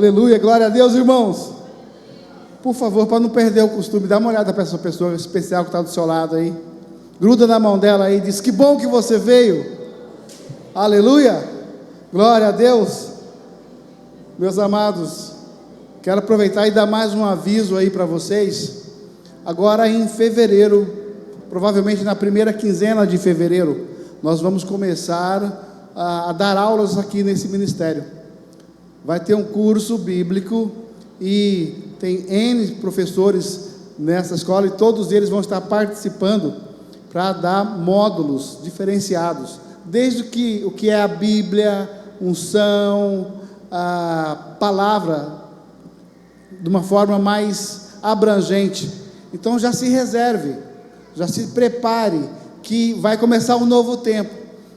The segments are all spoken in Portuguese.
Aleluia, glória a Deus, irmãos. Por favor, para não perder o costume, dá uma olhada para essa pessoa especial que está do seu lado aí. Gruda na mão dela aí, diz: que bom que você veio. Aleluia, glória a Deus. Meus amados, quero aproveitar e dar mais um aviso aí para vocês. Agora em fevereiro, provavelmente na primeira quinzena de fevereiro, nós vamos começar a dar aulas aqui nesse ministério. Vai ter um curso bíblico e tem N professores nessa escola e todos eles vão estar participando para dar módulos diferenciados, desde o que é a Bíblia, unção, a palavra, de uma forma mais abrangente. Então já se reserve, já se prepare, que vai começar um novo tempo,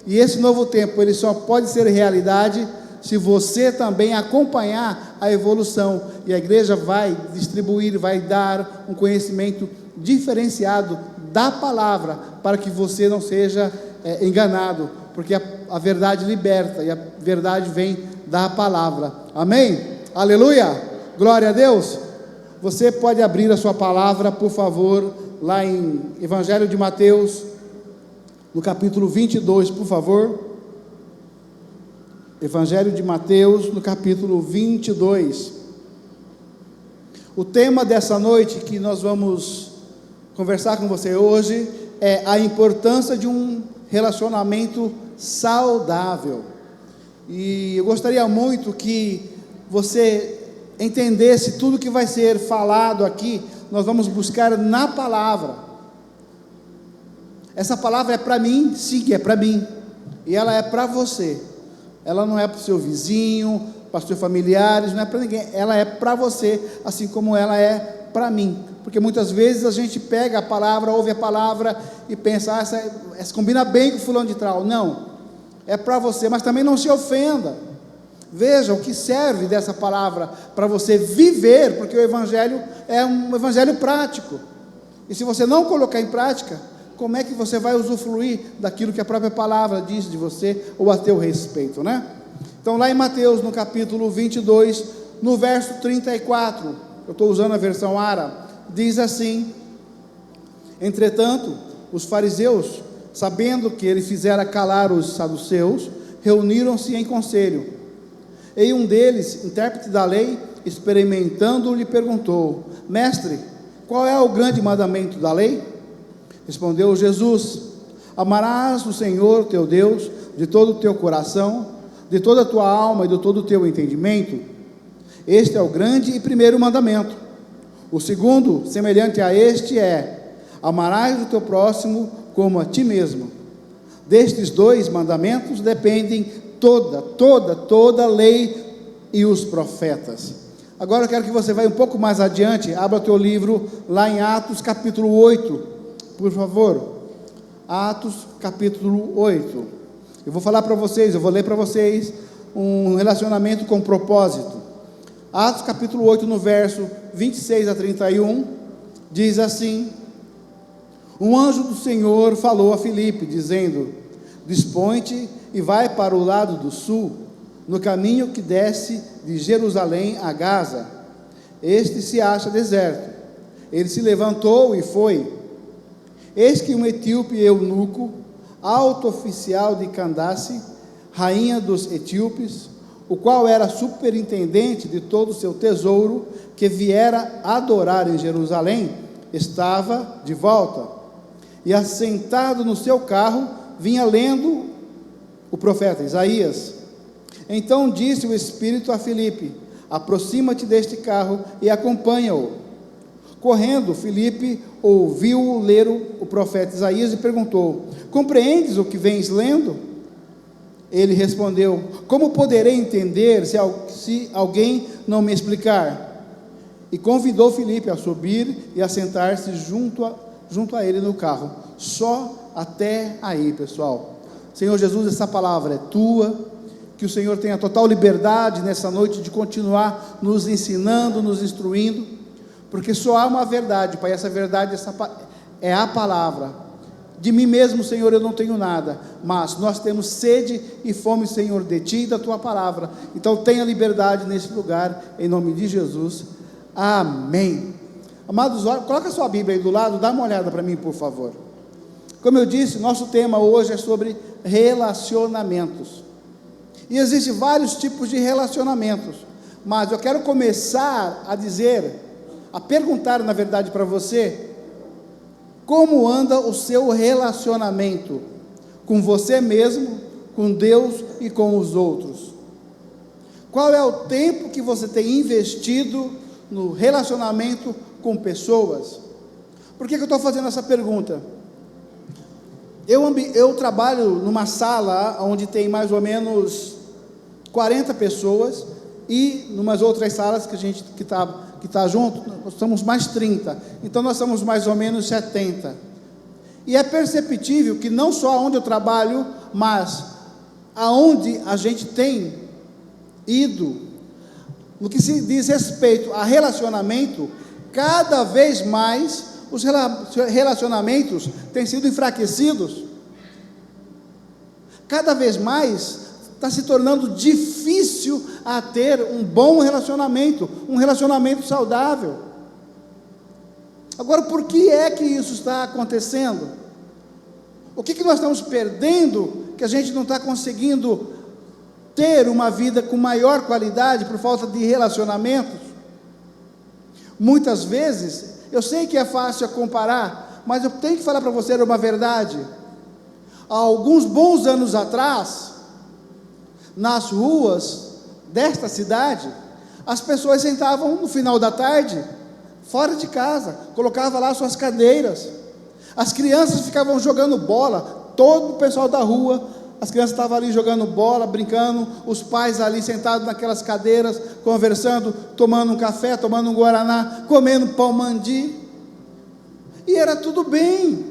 e esse novo tempo ele só pode ser realidade se você também acompanhar a evolução, e a igreja vai distribuir, vai dar um conhecimento diferenciado da palavra, para que você não seja enganado, porque a verdade liberta, e a verdade vem da palavra, amém? Aleluia, glória a Deus. Você pode abrir a sua palavra, por favor, lá em Evangelho de Mateus, no capítulo 22, por favor. Evangelho de Mateus, no capítulo 22. O tema dessa noite que nós vamos conversar com você hoje é a importância de um relacionamento saudável. E eu gostaria muito que você entendesse tudo que vai ser falado aqui. Nós vamos buscar na palavra. Essa palavra é para mim, sim, é para mim, e ela é para você. Ela não é para o seu vizinho, para os seus familiares, não é para ninguém, ela é para você, assim como ela é para mim, porque muitas vezes a gente pega a palavra, ouve a palavra e pensa, essa combina bem com fulano de tal. Não, é para você, mas também não se ofenda. Veja o que serve dessa palavra para você viver, porque o Evangelho é um Evangelho prático, e se você não colocar em prática, como é que você vai usufruir daquilo que a própria palavra diz de você, ou a teu respeito, né? Então lá em Mateus, no capítulo 22, no verso 34, eu estou usando a versão árabe, diz assim: entretanto, os fariseus, sabendo que ele fizera calar os saduceus, reuniram-se em conselho, e um deles, intérprete da lei, experimentando, lhe perguntou: mestre, qual é o grande mandamento da lei? Respondeu Jesus: amarás o Senhor teu Deus de todo o teu coração, de toda a tua alma e de todo o teu entendimento. Este é o grande e primeiro mandamento. O segundo, semelhante a este, é: amarás o teu próximo como a ti mesmo. Destes dois mandamentos dependem toda a lei e os profetas. Agora eu quero que você vá um pouco mais adiante, abra o teu livro lá em Atos capítulo 8, por favor. Atos capítulo 8. Eu vou falar para vocês, eu vou ler para vocês um relacionamento com propósito. Atos capítulo 8, no verso 26 a 31, diz assim: um anjo do Senhor falou a Filipe, dizendo: dispõe-te e vai para o lado do sul, no caminho que desce de Jerusalém a Gaza. Este se acha deserto. Ele se levantou e foi. Eis que um etíope eunuco, alto oficial de Candace, rainha dos etíopes, o qual era superintendente de todo o seu tesouro, que viera adorar em Jerusalém, estava de volta, e assentado no seu carro, vinha lendo o profeta Isaías. Então disse o Espírito a Filipe: aproxima-te deste carro e acompanha-o. Correndo, Filipe ouviu ler o profeta Isaías e perguntou: compreendes o que vens lendo? Ele respondeu: como poderei entender se alguém não me explicar? E convidou Filipe a subir e a sentar-se junto a ele no carro. Só até aí, pessoal. Senhor Jesus, essa palavra é tua, que o Senhor tenha total liberdade nessa noite de continuar nos ensinando, nos instruindo, porque só há uma verdade, Pai, essa verdade é a palavra. De mim mesmo, Senhor, eu não tenho nada, mas nós temos sede e fome, Senhor, de Ti e da Tua palavra. Então tenha liberdade nesse lugar, em nome de Jesus, amém. Amados, coloca a sua Bíblia aí do lado, dá uma olhada para mim, por favor. Como eu disse, nosso tema hoje é sobre relacionamentos, e existem vários tipos de relacionamentos, mas eu quero começar a perguntar, na verdade, para você: como anda o seu relacionamento com você mesmo, com Deus e com os outros? Qual é o tempo que você tem investido no relacionamento com pessoas? Por que eu estou fazendo essa pergunta? Eu trabalho numa sala onde tem mais ou menos 40 pessoas, e numas outras salas que a gente que está junto, nós somos mais 30, então nós somos mais ou menos 70, e é perceptível que não só onde eu trabalho, mas aonde a gente tem ido, no que se diz respeito a relacionamento, cada vez mais os relacionamentos têm sido enfraquecidos, cada vez mais está se tornando difícil a ter um bom relacionamento, um relacionamento saudável. Agora, por que é que isso está acontecendo? O que nós estamos perdendo, que a gente não está conseguindo ter uma vida com maior qualidade por falta de relacionamentos? Muitas vezes, eu sei que é fácil comparar, mas eu tenho que falar para você uma verdade. Há alguns bons anos atrás, nas ruas desta cidade, as pessoas sentavam no final da tarde, fora de casa, colocavam lá suas cadeiras, as crianças ficavam jogando bola, todo o pessoal da rua, as crianças estavam ali jogando bola, brincando, os pais ali sentados naquelas cadeiras, conversando, tomando um café, tomando um guaraná, comendo pão mandi, e era tudo bem.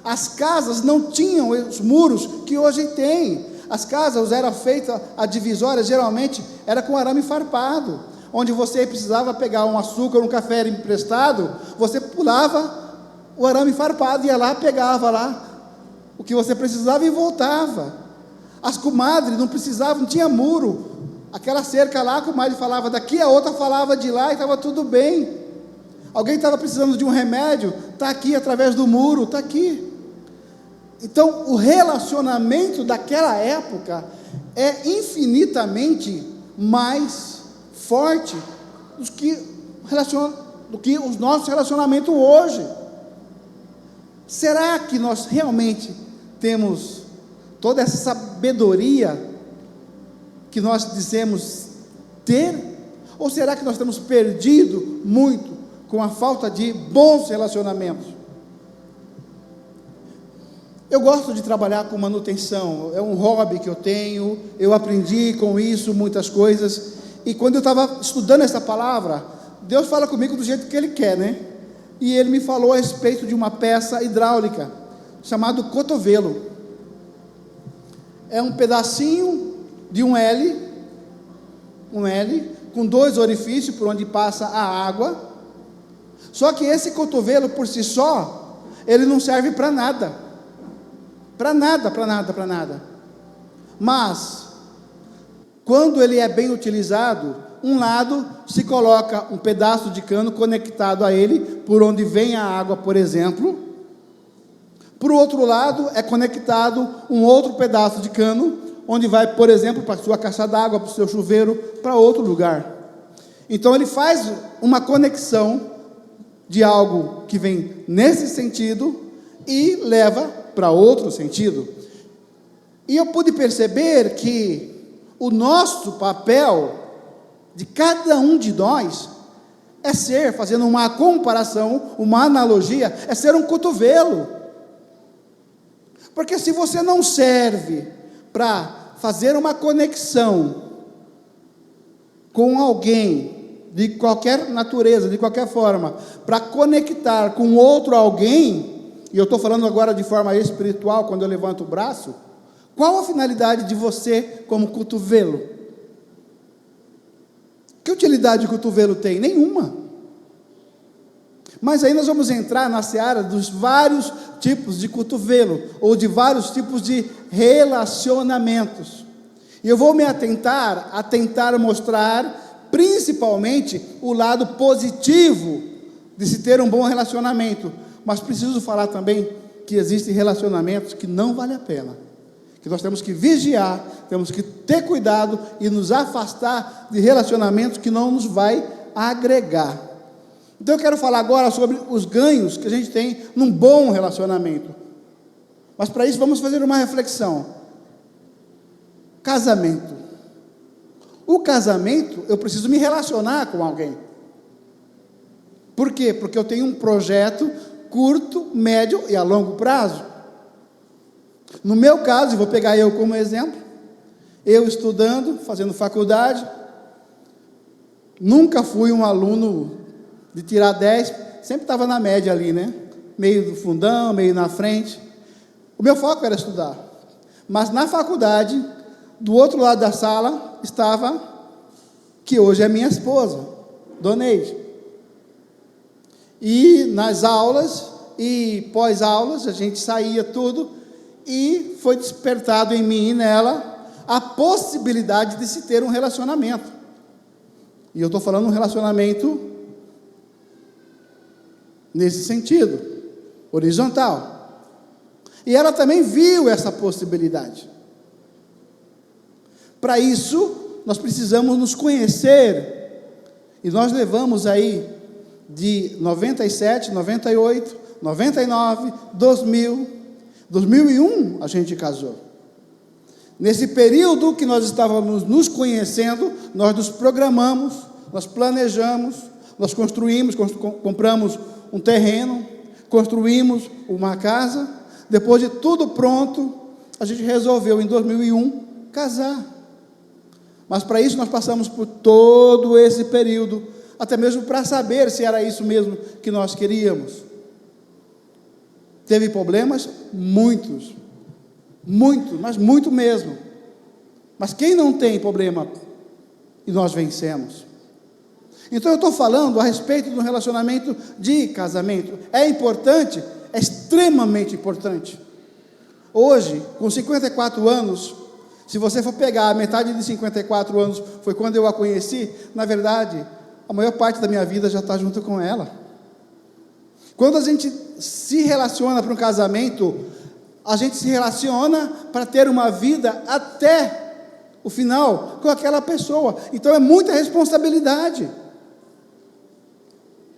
As casas não tinham os muros que hoje tem. As casas eram feitas, a divisória geralmente era com arame farpado, onde você precisava pegar um açúcar, um café emprestado, você pulava o arame farpado, ia lá, pegava lá o que você precisava e voltava. As comadres não precisavam, não tinha muro, aquela cerca lá, a comadre falava daqui, a outra falava de lá, e estava tudo bem. Alguém estava precisando de um remédio, está aqui através do muro, está aqui. Então, o relacionamento daquela época é infinitamente mais forte do que os nossos relacionamentos hoje. Será que nós realmente temos toda essa sabedoria que nós dizemos ter? Ou será que nós temos perdido muito com a falta de bons relacionamentos? Eu gosto de trabalhar com manutenção, é um hobby que eu tenho, eu aprendi com isso muitas coisas, e quando eu estava estudando essa palavra, Deus fala comigo do jeito que Ele quer, né? E Ele me falou a respeito de uma peça hidráulica, chamado cotovelo. É um pedacinho de um L, com 2 orifícios por onde passa a água, só que esse cotovelo por si só, ele não serve para nada. Para nada. Mas, quando ele é bem utilizado, um lado se coloca um pedaço de cano conectado a ele, por onde vem a água, por exemplo. Para o outro lado é conectado um outro pedaço de cano, onde vai, por exemplo, para a sua caixa d'água, para o seu chuveiro, para outro lugar. Então ele faz uma conexão de algo que vem nesse sentido e leva para outro sentido. E eu pude perceber que o nosso papel, de cada um de nós, é ser, fazendo uma comparação, uma analogia, é ser um cotovelo. Porque se você não serve para fazer uma conexão com alguém, de qualquer natureza, de qualquer forma, para conectar com outro alguém, e eu estou falando agora de forma espiritual, quando eu levanto o braço, qual a finalidade de você como cotovelo? Que utilidade o cotovelo tem? Nenhuma. Mas aí nós vamos entrar na seara dos vários tipos de cotovelo, ou de vários tipos de relacionamentos. E eu vou me atentar a tentar mostrar, principalmente, o lado positivo de se ter um bom relacionamento. Mas preciso falar também que existem relacionamentos que não vale a pena, que nós temos que vigiar, temos que ter cuidado e nos afastar de relacionamentos que não nos vai agregar. Então eu quero falar agora sobre os ganhos que a gente tem num bom relacionamento. Mas para isso vamos fazer uma reflexão. Casamento. O casamento, eu preciso me relacionar com alguém. Por quê? Porque eu tenho um projeto curto, médio e a longo prazo. No meu caso, vou pegar eu como exemplo, eu estudando, fazendo faculdade, nunca fui um aluno de tirar 10, sempre estava na média ali, né? Meio do fundão, meio na frente. O meu foco era estudar. Mas na faculdade, do outro lado da sala, estava, que hoje é minha esposa, Dona Neide. E nas aulas e pós-aulas, a gente saía tudo, e foi despertado em mim e nela a possibilidade de se ter um relacionamento. E eu estou falando um relacionamento nesse sentido, horizontal. E ela também viu essa possibilidade. Para isso, nós precisamos nos conhecer. E nós levamos aí de 97, 98, 99, 2000, 2001 a gente casou. Nesse período que nós estávamos nos conhecendo, nós nos programamos, nós planejamos, nós construímos, compramos um terreno, construímos uma casa. Depois de tudo pronto, a gente resolveu em 2001 casar. Mas para isso nós passamos por todo esse período, até mesmo para saber se era isso mesmo que nós queríamos. Teve problemas? Muitos, mas muito mesmo. Mas quem não tem problema? E nós vencemos. Então eu estou falando a respeito do relacionamento de casamento. É importante, é extremamente importante. Hoje, com 54 anos, se você for pegar a metade de 54 anos, foi quando eu a conheci, na verdade, a maior parte da minha vida já está junto com ela. Quando a gente se relaciona para um casamento, a gente se relaciona para ter uma vida até o final com aquela pessoa. Então é muita responsabilidade.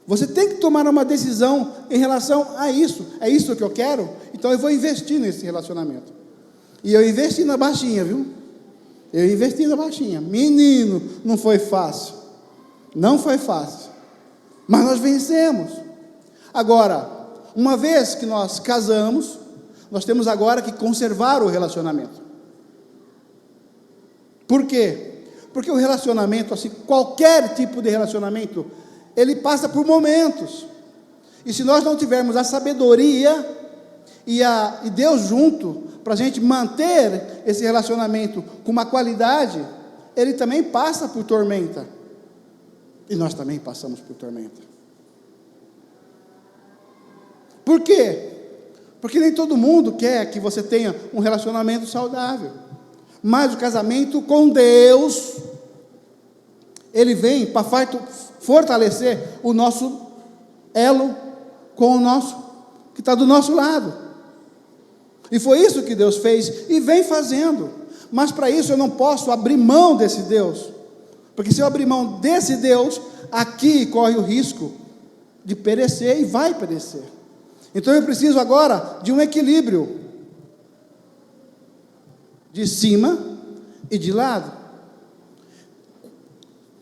Você tem que tomar uma decisão em relação a isso. É isso que eu quero? Então eu vou investir nesse relacionamento. E eu investi na baixinha, viu? Eu investi na baixinha. Menino, não foi fácil. Não foi fácil. Mas nós vencemos. Agora, uma vez que nós casamos, nós temos agora que conservar o relacionamento. Por quê? Porque o relacionamento, assim, qualquer tipo de relacionamento, ele passa por momentos. E se nós não tivermos a sabedoria e Deus junto, para a gente manter esse relacionamento com uma qualidade, ele também passa por tormenta. E nós também passamos por tormenta. Por quê? Porque nem todo mundo quer que você tenha um relacionamento saudável. Mas o casamento com Deus, ele vem para fortalecer o nosso elo com o nosso, que está do nosso lado. E foi isso que Deus fez e vem fazendo. Mas para isso eu não posso abrir mão desse Deus. Porque se eu abrir mão desse Deus, aqui corre o risco de perecer e vai perecer. Então eu preciso agora de um equilíbrio de cima e de lado.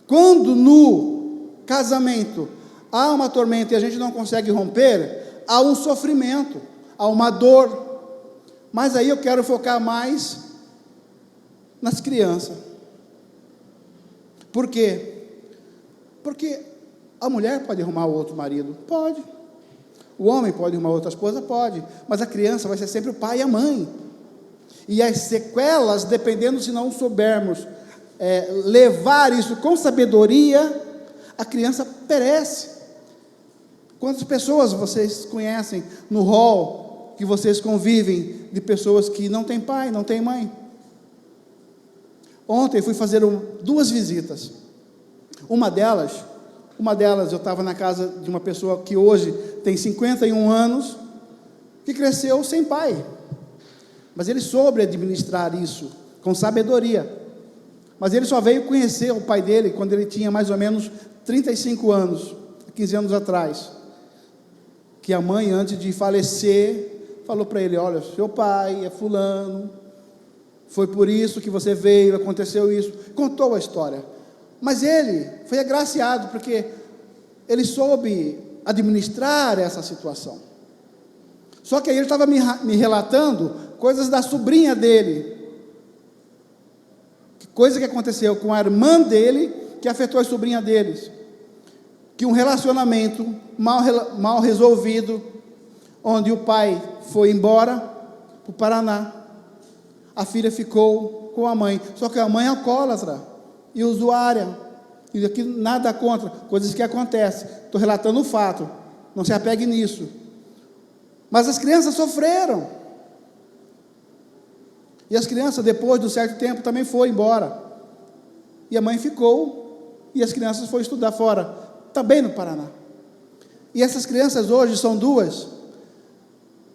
Quando no casamento há uma tormenta e a gente não consegue romper, há um sofrimento, há uma dor. Mas aí eu quero focar mais nas crianças. Por quê? Porque a mulher pode arrumar outro marido? Pode. O homem pode arrumar outra esposa? Pode. Mas a criança vai ser sempre o pai e a mãe. E as sequelas, dependendo se não soubermos levar isso com sabedoria, a criança perece. Quantas pessoas vocês conhecem no hall que vocês convivem de pessoas que não têm pai, não têm mãe? Ontem fui fazer 2 visitas. Uma delas eu estava na casa de uma pessoa que hoje tem 51 anos, que cresceu sem pai, mas ele soube administrar isso com sabedoria. Mas ele só veio conhecer o pai dele quando ele tinha mais ou menos 35 anos, 15 anos atrás, que a mãe, antes de falecer, falou para ele: olha, seu pai é fulano, foi por isso que você veio, aconteceu isso, contou a história. Mas ele foi agraciado, porque ele soube administrar essa situação. Só que aí ele estava me relatando coisas da sobrinha dele, coisa que aconteceu com a irmã dele, que afetou a sobrinha deles, que um relacionamento mal resolvido, onde o pai foi embora para o Paraná, a filha ficou com a mãe, só que a mãe é alcoólatra e usuária, e aqui nada contra, coisas que acontecem, estou relatando o fato, não se apegue nisso, mas as crianças sofreram, e as crianças, depois de um certo tempo, também foram embora, e a mãe ficou, e as crianças foram estudar fora, também no Paraná. E essas crianças hoje são 2,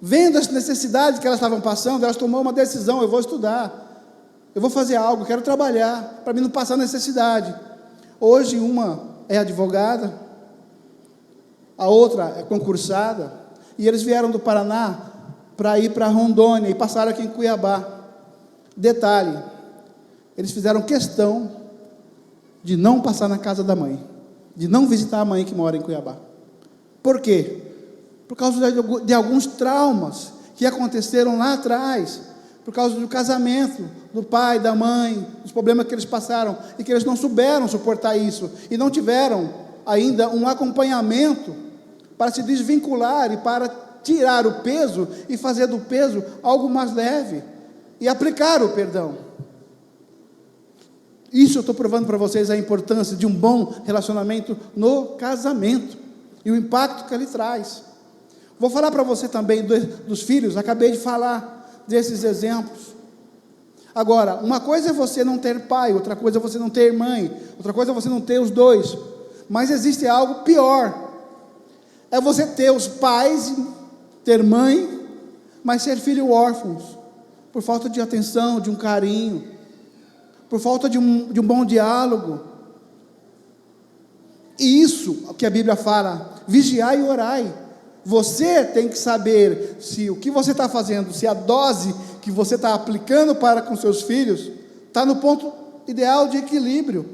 vendo as necessidades que elas estavam passando, elas tomaram uma decisão: eu vou estudar, eu vou fazer algo, eu quero trabalhar, para mim não passar necessidade. Hoje uma é advogada, a outra é concursada, e eles vieram do Paraná para ir para Rondônia, e passaram aqui em Cuiabá. Detalhe, eles fizeram questão de não passar na casa da mãe, de não visitar a mãe que mora em Cuiabá. Por quê? Por causa de alguns traumas que aconteceram lá atrás, por causa do casamento do pai, da mãe, dos problemas que eles passaram, e que eles não souberam suportar isso, e não tiveram ainda um acompanhamento para se desvincular, e para tirar o peso, e fazer do peso algo mais leve, e aplicar o perdão. Isso eu estou provando para vocês a importância de um bom relacionamento no casamento, e o impacto que ele traz. Vou falar para você também dos filhos, acabei de falar desses exemplos. Agora, uma coisa é você não ter pai, outra coisa é você não ter mãe, outra coisa é você não ter os dois, mas existe algo pior, é você ter os pais, ter mãe, mas ser filho órfãos, por falta de atenção, de um carinho, por falta de um bom diálogo. E isso, o que a Bíblia fala, vigiai e orai. Você tem que saber se o que você está fazendo, se a dose que você está aplicando para com seus filhos, está no ponto ideal de equilíbrio,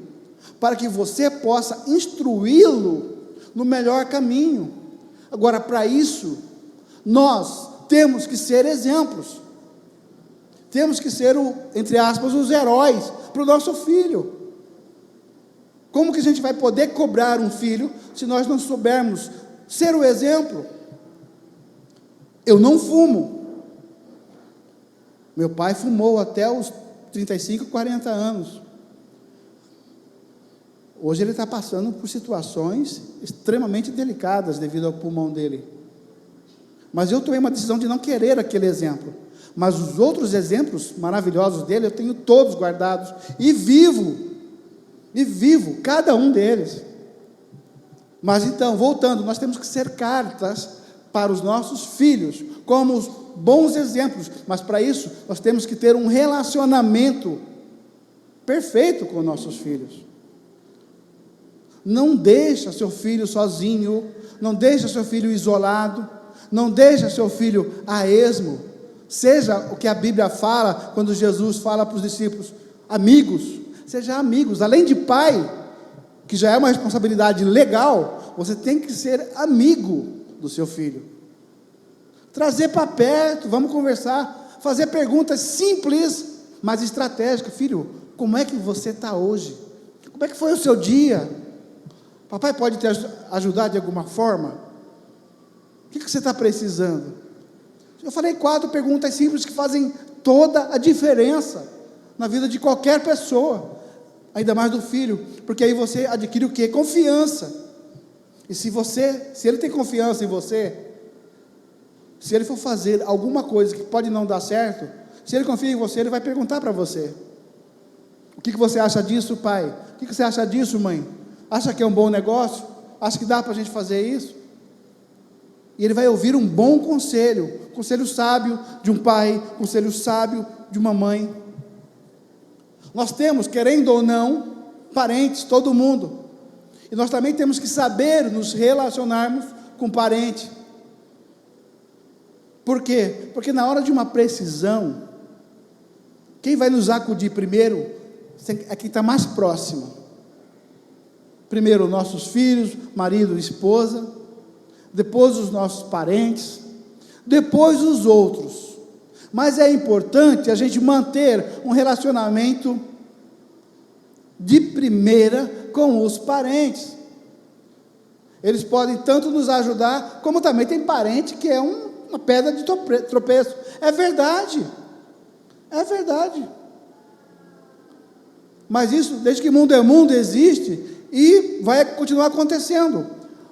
para que você possa instruí-lo no melhor caminho. Agora, para isso, nós temos que ser exemplos, temos que ser, entre aspas, os heróis para o nosso filho. Como que a gente vai poder cobrar um filho, se nós não soubermos ser o exemplo? Eu não fumo, meu pai fumou até os 35, 40 anos, hoje ele está passando por situações extremamente delicadas, devido ao pulmão dele, mas eu tomei uma decisão de não querer aquele exemplo, mas os outros exemplos maravilhosos dele, eu tenho todos guardados, e vivo cada um deles. Mas então, voltando, nós temos que ser cartas para os nossos filhos, como os bons exemplos, mas para isso, nós temos que ter um relacionamento perfeito com nossos filhos. Não deixa seu filho sozinho, não deixa seu filho isolado, não deixa seu filho a esmo, seja o que a Bíblia fala, quando Jesus fala para os discípulos, amigos, seja amigos, além de pai, que já é uma responsabilidade legal, você tem que ser amigo do seu filho, trazer para perto, vamos conversar, fazer perguntas simples, mas estratégicas. Filho, como é que você está hoje? Como é que foi o seu dia? Papai pode te ajudar de alguma forma? O que você está precisando? Eu falei 4 perguntas simples que fazem toda a diferença na vida de qualquer pessoa, ainda mais do filho, porque aí você adquire o quê? Confiança. E se ele tem confiança em você, se ele for fazer alguma coisa que pode não dar certo, se ele confia em você, ele vai perguntar para você: o que você acha disso, pai? O que você acha disso, mãe? Acha que é um bom negócio? Acha que dá para a gente fazer isso? E ele vai ouvir um bom conselho, conselho sábio de um pai, conselho sábio de uma mãe. Nós temos, querendo ou não, parentes, todo mundo, e nós também temos que saber nos relacionarmos com parente. Por quê? Porque na hora de uma precisão, quem vai nos acudir primeiro é quem está mais próximo. Primeiro nossos filhos, marido, esposa, depois os nossos parentes, depois os outros. Mas é importante a gente manter um relacionamento de primeira com os parentes. Eles podem tanto nos ajudar, como também tem parente que é uma pedra de tropeço. É verdade. É verdade. Mas isso, desde que mundo é mundo, existe e vai continuar acontecendo.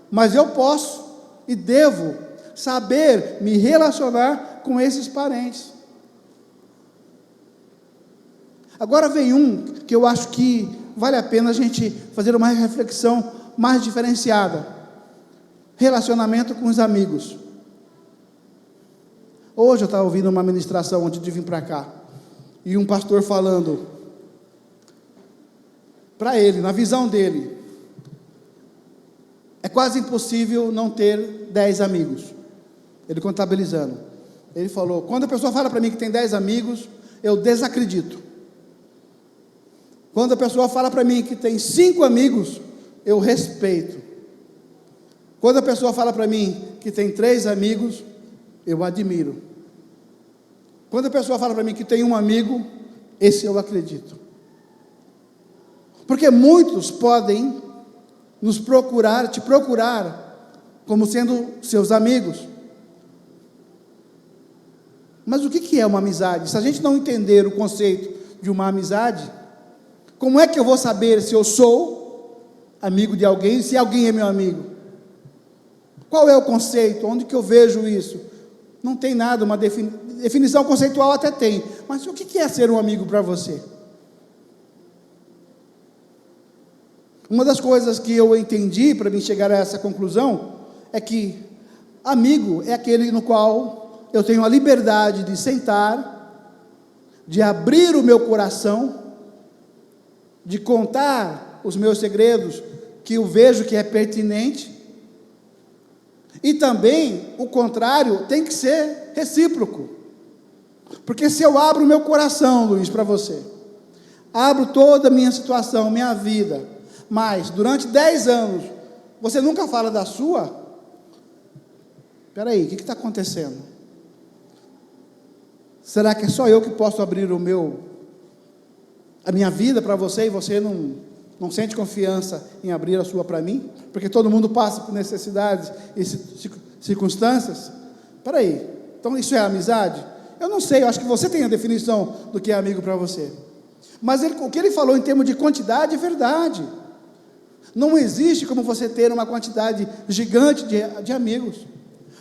Mas eu posso e devo saber me relacionar com esses parentes. Agora vem um que eu acho que vale a pena a gente fazer uma reflexão mais diferenciada: relacionamento com os amigos. Hoje eu estava ouvindo uma ministração antes de vir para cá, e um pastor falando para ele, na visão dele, é quase impossível não ter 10 amigos. Ele contabilizando, ele falou: quando a pessoa fala para mim que tem 10 amigos, eu desacredito. Quando a pessoa fala para mim que tem 5 amigos, eu respeito. Quando a pessoa fala para mim que tem 3 amigos, eu admiro. Quando a pessoa fala para mim que tem um amigo, esse eu acredito. Porque muitos podem te procurar como sendo seus amigos. Mas o que é uma amizade? Se a gente não entender o conceito de uma amizade, como é que eu vou saber se eu sou amigo de alguém, se alguém é meu amigo? Qual é o conceito? Onde que eu vejo isso? Não tem nada, uma definição conceitual até tem, mas o que é ser um amigo para você? Uma das coisas que eu entendi para mim chegar a essa conclusão é que amigo é aquele no qual eu tenho a liberdade de sentar, de abrir o meu coração, de contar os meus segredos que eu vejo que é pertinente. E também o contrário tem que ser recíproco, porque se eu abro o meu coração, Luiz, para você, abro toda a minha situação, minha vida, mas durante 10 anos você nunca fala da sua, espera aí, o que está acontecendo? Será que é só eu que posso abrir a minha vida para você, e você não sente confiança em abrir a sua para mim? Porque todo mundo passa por necessidades e circunstâncias. Espera aí, então isso é amizade? Eu não sei, eu acho que você tem a definição do que é amigo para você. Mas o que ele falou em termos de quantidade é verdade. Não existe como você ter uma quantidade gigante de amigos,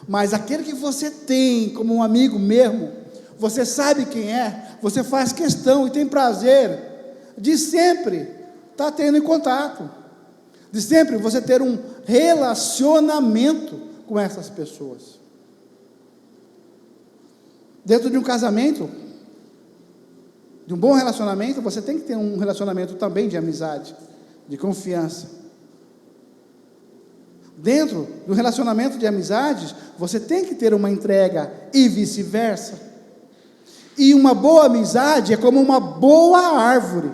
mas aquele que você tem como um amigo mesmo, você sabe quem é, você faz questão e tem prazer de sempre estar tendo em contato, de sempre você ter um relacionamento com essas pessoas. Dentro de um casamento, de um bom relacionamento, você tem que ter um relacionamento também de amizade, de confiança. Dentro do relacionamento de amizades, você tem que ter uma entrega e vice-versa. E uma boa amizade é como uma boa árvore,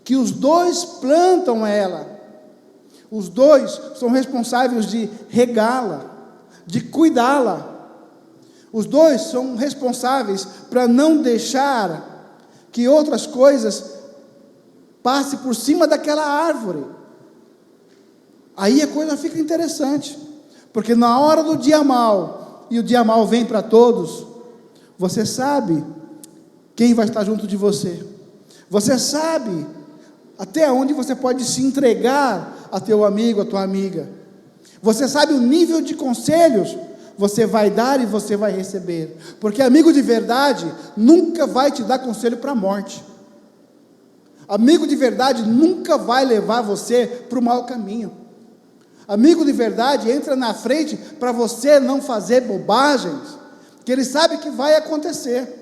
que os dois plantam ela, os dois são responsáveis de regá-la, de cuidá-la, os dois são responsáveis para não deixar que outras coisas passem por cima daquela árvore. Aí a coisa fica interessante, porque na hora do dia mal, e o dia mal vem para todos, você sabe quem vai estar junto de você, você sabe até onde você pode se entregar a teu amigo, a tua amiga. Você sabe o nível de conselhos você vai dar e você vai receber, porque amigo de verdade nunca vai te dar conselho para a morte. Amigo de verdade nunca vai levar você para o mau caminho. Amigo de verdade entra na frente para você não fazer bobagens, que ele sabe que vai acontecer.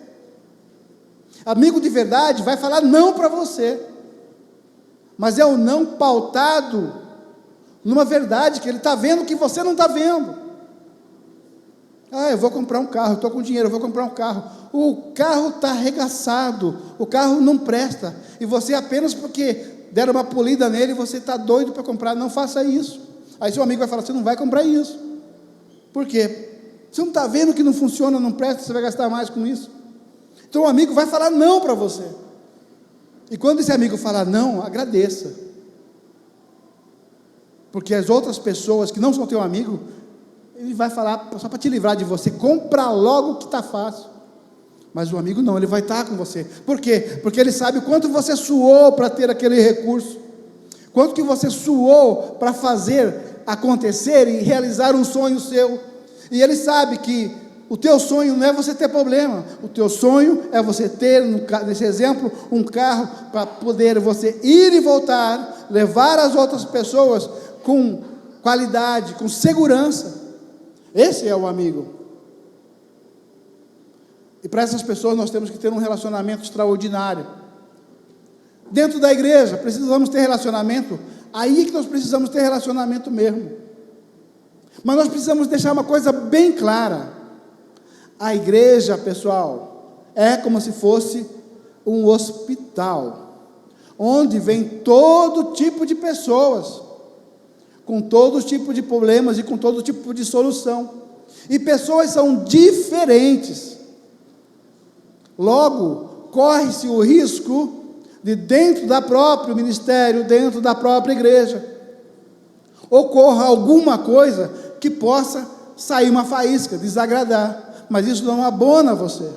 Amigo de verdade vai falar não para você, mas é o não pautado numa verdade que ele está vendo que você não está vendo. Eu vou comprar um carro, estou com dinheiro, eu vou comprar um carro. O carro está arregaçado, o carro não presta, e você apenas porque deram uma polida nele, você está doido para comprar. Não faça isso. Aí seu amigo vai falar, você não vai comprar isso. Por quê? Você não está vendo que não funciona, não presta, você vai gastar mais com isso. Então o amigo vai falar não para você. E quando esse amigo falar não, agradeça. Porque as outras pessoas que não são teu amigo, ele vai falar só para te livrar de você, compra logo que está fácil. Mas o amigo não, ele vai estar com você. Por quê? Porque ele sabe o quanto você suou para ter aquele recurso, quanto que você suou para fazer acontecer e realizar um sonho seu. E ele sabe que o teu sonho não é você ter problema, o teu sonho é você ter, nesse exemplo, um carro para poder você ir e voltar, levar as outras pessoas com qualidade, com segurança. Esse é o amigo. E para essas pessoas nós temos que ter um relacionamento extraordinário. Dentro da igreja precisamos ter relacionamento, aí que nós precisamos ter relacionamento mesmo. Mas nós precisamos deixar uma coisa bem clara. A igreja, pessoal, é como se fosse um hospital, onde vem todo tipo de pessoas, com todo tipo de problemas e com todo tipo de solução, e pessoas são diferentes. Logo, corre-se o risco de dentro do próprio ministério, dentro da própria igreja, ocorra alguma coisa que possa sair uma faísca, desagradar, mas isso não abona você,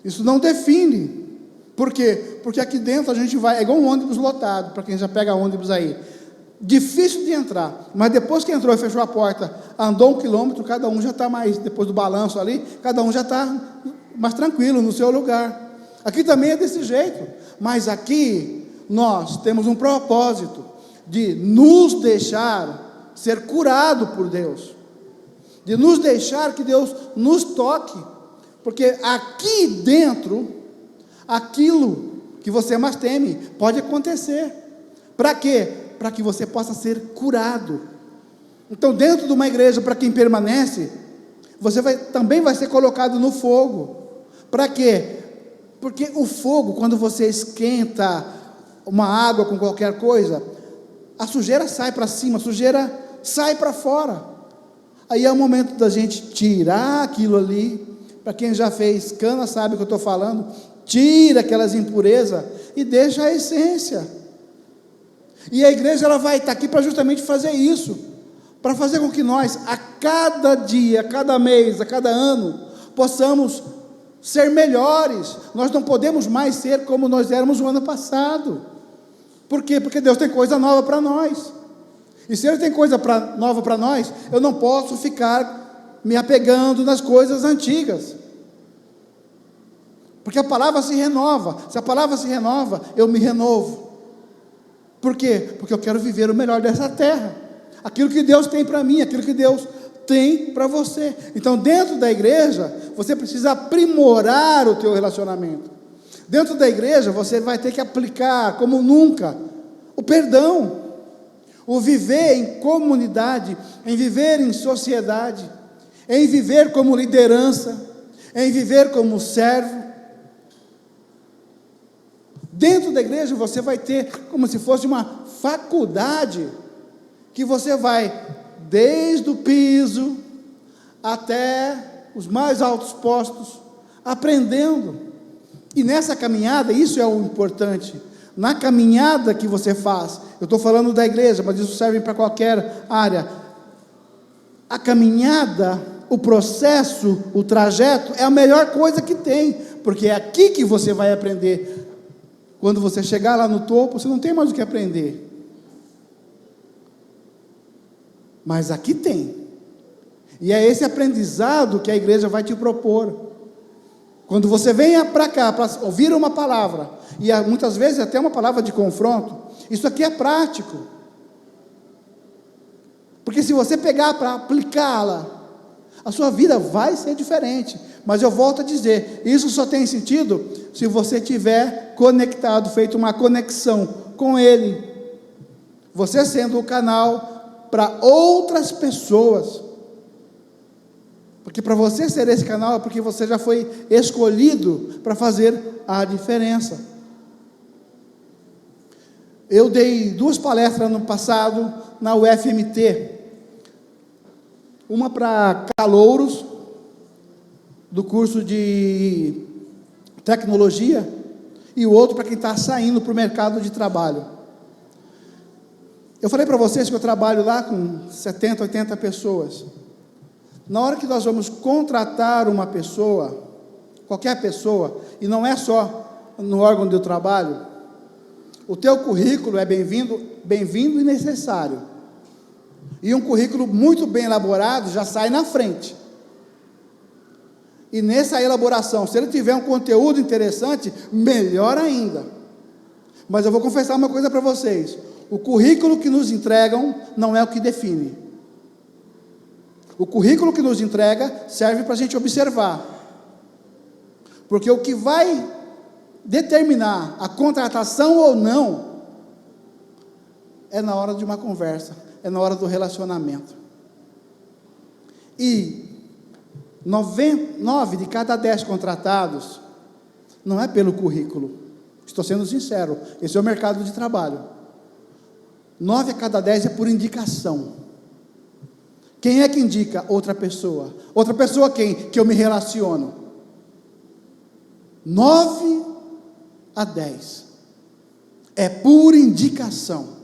isso não define. Por quê? Porque aqui dentro a gente vai, é igual um ônibus lotado, para quem já pega ônibus aí, difícil de entrar, mas depois que entrou e fechou a porta, andou 1 quilômetro, cada um já está mais, depois do balanço ali, cada um já está mais tranquilo no seu lugar. Aqui também é desse jeito, mas aqui nós temos um propósito de nos deixar ser curado por Deus, de nos deixar que Deus nos toque, porque aqui dentro, aquilo que você mais teme pode acontecer. Para quê? Para que você possa ser curado. Então, dentro de uma igreja, para quem permanece, você também vai ser colocado no fogo. Para quê? Porque o fogo, quando você esquenta uma água com qualquer coisa, a sujeira sai para cima, a sujeira sai para fora. Aí é o momento da gente tirar aquilo ali. Para quem já fez cana sabe o que eu estou falando. Tira aquelas impurezas e deixa a essência. E a igreja ela vai estar aqui para justamente fazer isso, para fazer com que nós, a cada dia, a cada mês, a cada ano, possamos ser melhores. Nós não podemos mais ser como nós éramos o ano passado. Por quê? Porque Deus tem coisa nova para nós. E se Ele tem coisa nova para nós, eu não posso ficar me apegando nas coisas antigas. Porque a palavra se renova. Se a palavra se renova, eu me renovo. Por quê? Porque eu quero viver o melhor dessa terra. Aquilo que Deus tem para mim, aquilo que Deus tem para você. Então, dentro da igreja, você precisa aprimorar o teu relacionamento. Dentro da igreja, você vai ter que aplicar, como nunca, o perdão, o viver em comunidade, em viver em sociedade, em viver como liderança, em viver como servo. Dentro da igreja você vai ter como se fosse uma faculdade, que você vai desde o piso até os mais altos postos, aprendendo. E nessa caminhada, isso é o importante, na caminhada que você faz, eu estou falando da igreja, mas isso serve para qualquer área. A caminhada, o processo, o trajeto, é a melhor coisa que tem, porque é aqui que você vai aprender. Quando você chegar lá no topo, você não tem mais o que aprender. Mas aqui tem. E é esse aprendizado que a igreja vai te propor. Quando você venha para cá, para ouvir uma palavra, e muitas vezes até uma palavra de confronto, isso aqui é prático. Porque se você pegar para aplicá-la, a sua vida vai ser diferente. Mas eu volto a dizer, isso só tem sentido se você tiver conectado, feito uma conexão com Ele. Você sendo o canal para outras pessoas. Porque para você ser esse canal é porque você já foi escolhido para fazer a diferença. Eu dei 2 palestras no passado na UFMT. Uma para calouros do curso de tecnologia e o outro para quem está saindo para o mercado de trabalho. Eu falei para vocês que eu trabalho lá com 70, 80 pessoas. Na hora que nós vamos contratar uma pessoa, qualquer pessoa, e não é só no órgão onde eu trabalho, o teu currículo é bem-vindo e necessário. E um currículo muito bem elaborado já sai na frente. E nessa elaboração, se ele tiver um conteúdo interessante, melhor ainda. Mas eu vou confessar uma coisa para vocês: o currículo que nos entregam não é o que define. O currículo que nos entrega serve para a gente observar, porque o que vai determinar a contratação ou não é na hora de uma conversa, é na hora do relacionamento. E 9 de cada 10 contratados não é pelo currículo. Estou sendo sincero, esse é o mercado de trabalho. 9 a cada 10 é por indicação. Quem é que indica? Outra pessoa. Outra pessoa quem? Que eu me relaciono. 9 a 10 é por indicação.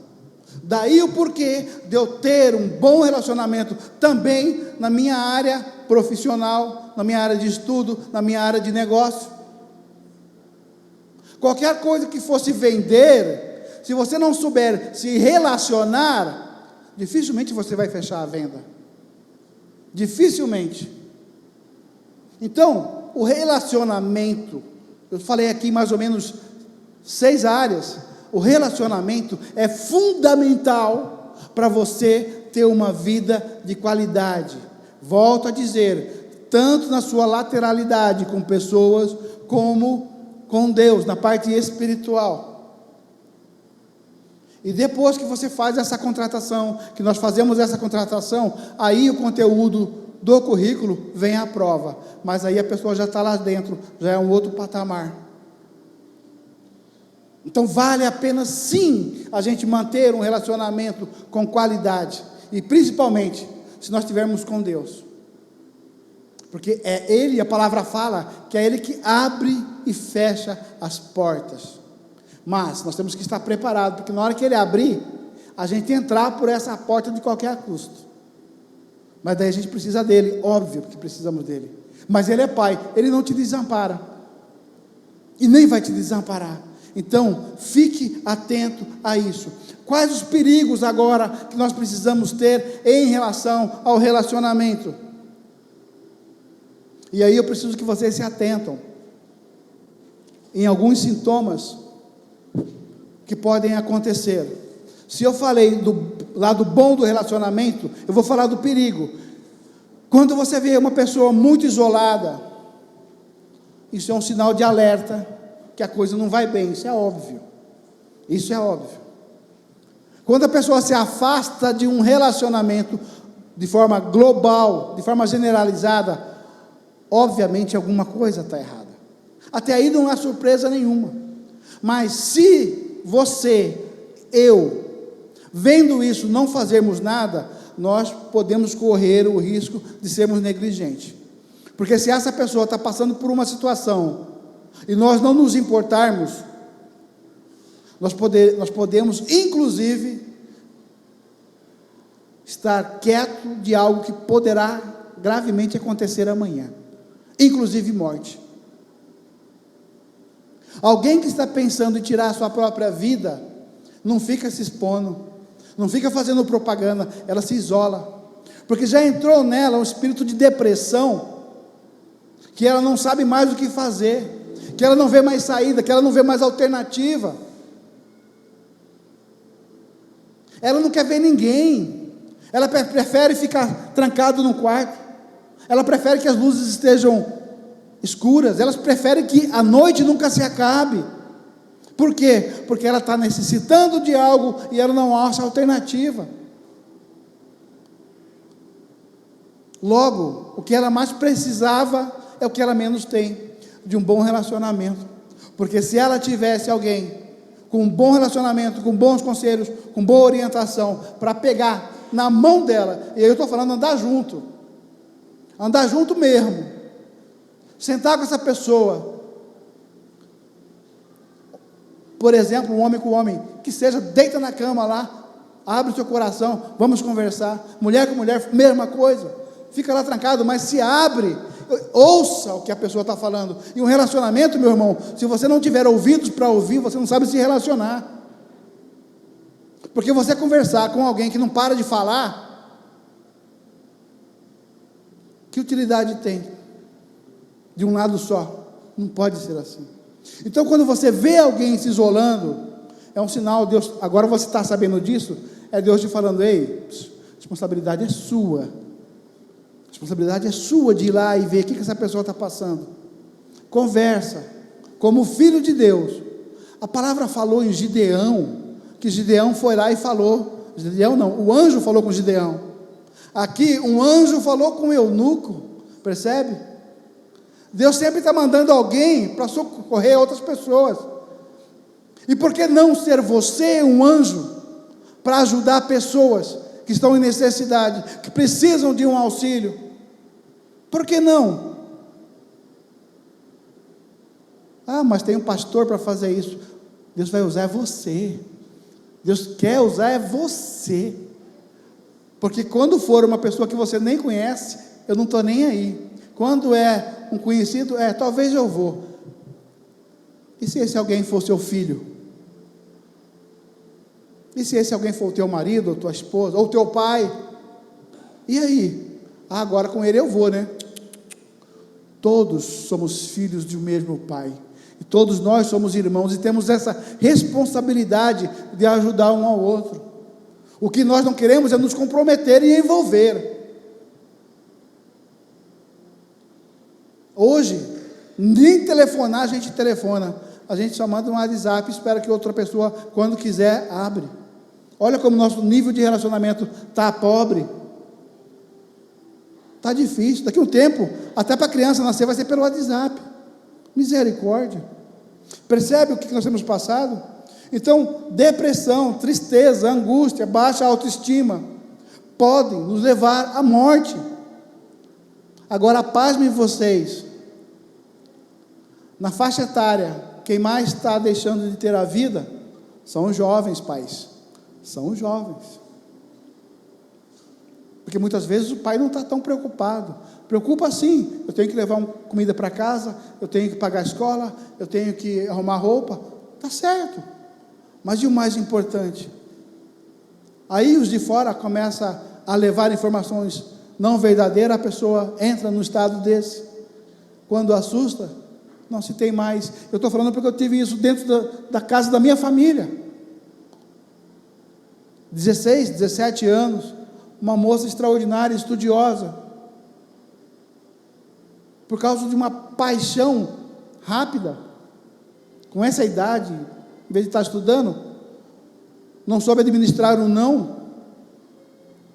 Daí o porquê de eu ter um bom relacionamento também na minha área profissional, na minha área de estudo, na minha área de negócio. Qualquer coisa que fosse vender, se você não souber se relacionar, dificilmente você vai fechar a venda. Dificilmente. Então, o relacionamento, eu falei aqui mais ou menos 6 áreas. O relacionamento é fundamental para você ter uma vida de qualidade. Volto a dizer, tanto na sua lateralidade com pessoas, como com Deus, na parte espiritual. E depois que você faz essa contratação, que nós fazemos essa contratação, aí o conteúdo do currículo vem à prova. Mas aí a pessoa já está lá dentro, já é um outro patamar. Então vale a pena sim a gente manter um relacionamento com qualidade. E principalmente se nós estivermos com Deus. Porque é Ele, a palavra fala, que é Ele que abre e fecha as portas. Mas nós temos que estar preparados, porque na hora que Ele abrir, a gente entrar por essa porta de qualquer custo. Mas daí a gente precisa dEle, óbvio que precisamos dEle. Mas Ele é Pai, Ele não te desampara. E nem vai te desamparar. Então, fique atento a isso. Quais os perigos agora que nós precisamos ter em relação ao relacionamento? E aí eu preciso que vocês se atentam em alguns sintomas que podem acontecer. Se eu falei do lado bom do relacionamento, eu vou falar do perigo. Quando você vê uma pessoa muito isolada, isso é um sinal de alerta que a coisa não vai bem, isso é óbvio. Isso é óbvio. Quando a pessoa se afasta de um relacionamento de forma global, de forma generalizada, obviamente alguma coisa está errada. Até aí não há surpresa nenhuma. Mas se você, eu, vendo isso, não fazermos nada, nós podemos correr o risco de sermos negligentes. Porque se essa pessoa está passando por uma situação e nós não nos importarmos, nós podemos, inclusive, estar quieto de algo que poderá gravemente acontecer amanhã, inclusive morte. Alguém que está pensando em tirar a sua própria vida, não fica se expondo. não fica fazendo propaganda, ela se isola, porque já entrou nela um espírito de depressão, que ela não sabe mais o que fazer, que ela não vê mais saída, que ela não vê mais alternativa, ela não quer ver ninguém, ela prefere ficar trancado no quarto, ela prefere que as luzes estejam escuras, ela prefere que a noite nunca se acabe. Por quê? Porque ela está necessitando de algo e ela não acha alternativa. Logo, o que ela mais precisava é o que ela menos tem, de um bom relacionamento. Porque se ela tivesse alguém com um bom relacionamento, com bons conselhos, com boa orientação, para pegar na mão dela, e aí eu estou falando andar junto mesmo, sentar com essa pessoa, por exemplo, um homem com homem, que seja, deita na cama lá, abre o seu coração, vamos conversar, mulher com mulher, mesma coisa, fica lá trancado, mas se abre, ouça o que a pessoa está falando. E um relacionamento, meu irmão, se você não tiver ouvidos para ouvir, você não sabe se relacionar, porque você conversar com alguém que não para de falar, que utilidade tem? De um lado só, não pode ser assim. Então, quando você vê alguém se isolando, é um sinal, Deus, agora você está sabendo disso, é Deus te falando: ei, a responsabilidade é sua, a responsabilidade é sua de ir lá e ver o que essa pessoa está passando. Conversa, como filho de Deus. A palavra falou em Gideão, que Gideão foi lá e falou, Gideão não, o anjo falou com Gideão, aqui um anjo falou com o eunuco, percebe? Deus sempre está mandando alguém para socorrer outras pessoas, e por que não ser você um anjo, para ajudar pessoas que estão em necessidade, que precisam de um auxílio? Por que não? Ah, mas tem um pastor para fazer isso. Deus vai usar você, Deus quer usar você, porque quando for uma pessoa que você nem conhece, eu não estou nem aí. Quando é um conhecido, talvez eu vou. E se esse alguém for seu filho? E se esse alguém for o teu marido, ou tua esposa, ou teu pai? E aí? Ah, agora com ele eu vou, né? Todos somos filhos de um mesmo pai, e todos nós somos irmãos, e temos essa responsabilidade de ajudar um ao outro. O que nós não queremos é nos comprometer e envolver. Hoje, nem telefonar a gente telefona, a gente só manda um WhatsApp, espera que outra pessoa, quando quiser, abre. Olha como nosso nível de relacionamento está pobre, está difícil. Daqui a um tempo, até para a criança nascer, vai ser pelo WhatsApp. Misericórdia. Percebe o que nós temos passado? Então, depressão, tristeza, angústia, baixa autoestima podem nos levar à morte. Agora, pasmem vocês, na faixa etária, quem mais está deixando de ter a vida são os jovens, pais, são os jovens, porque muitas vezes o pai não está tão preocupado. Preocupa sim, eu tenho que levar comida para casa, eu tenho que pagar a escola, eu tenho que arrumar roupa, está certo, mas e o mais importante? Aí os de fora começam a levar informações não verdadeiras, a pessoa entra num estado desse, quando assusta, não se tem mais. Eu estou falando porque eu tive isso dentro da casa da minha família, 16, 17 anos, uma moça extraordinária, estudiosa, por causa de uma paixão rápida, com essa idade, em vez de estar estudando, não soube administrar um não,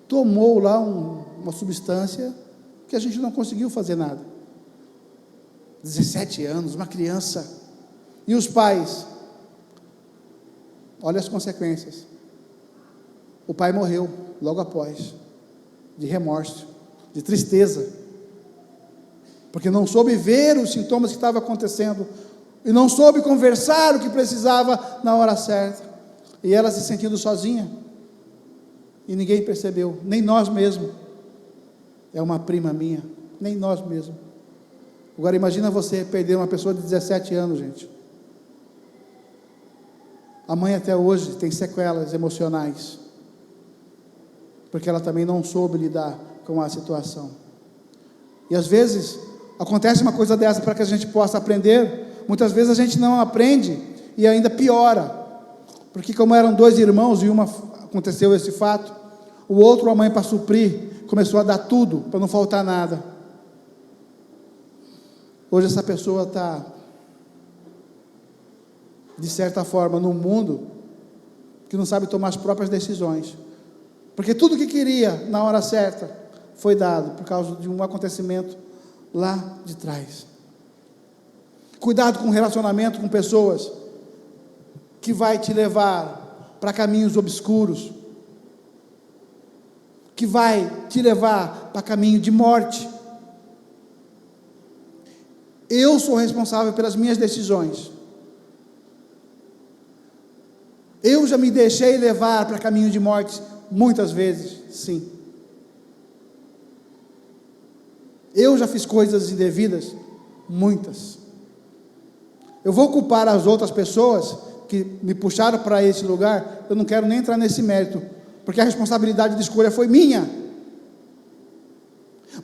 tomou lá uma substância que a gente não conseguiu fazer nada. 17 anos, uma criança. E os pais? Olha as consequências. O pai morreu logo após, de remorso, de tristeza, porque não soube ver os sintomas que estavam acontecendo, e não soube conversar o que precisava na hora certa, e ela se sentindo sozinha, e ninguém percebeu, nem nós mesmos. É uma prima minha, nem nós mesmos. Agora imagina você perder uma pessoa de 17 anos, gente. A mãe até hoje tem sequelas emocionais. porque ela também não soube lidar com a situação. E às vezes acontece uma coisa dessa para que a gente possa aprender. Muitas vezes a gente não aprende e ainda piora, porque como eram dois irmãos e aconteceu esse fato, o outro, a mãe, para suprir, começou a dar tudo para não faltar nada. Hoje essa pessoa está, de certa forma, num mundo que não sabe tomar as próprias decisões, porque tudo que queria na hora certa foi dado por causa de um acontecimento lá de trás. Cuidado com o relacionamento com pessoas que vai te levar para caminhos obscuros, que vai te levar para caminho de morte. Eu sou responsável pelas minhas decisões. Eu já me deixei levar para caminho de morte muitas vezes, sim. Eu já fiz coisas indevidas, muitas. Eu vou culpar as outras pessoas que me puxaram para esse lugar? Eu não quero nem entrar nesse mérito, porque a responsabilidade de escolha foi minha.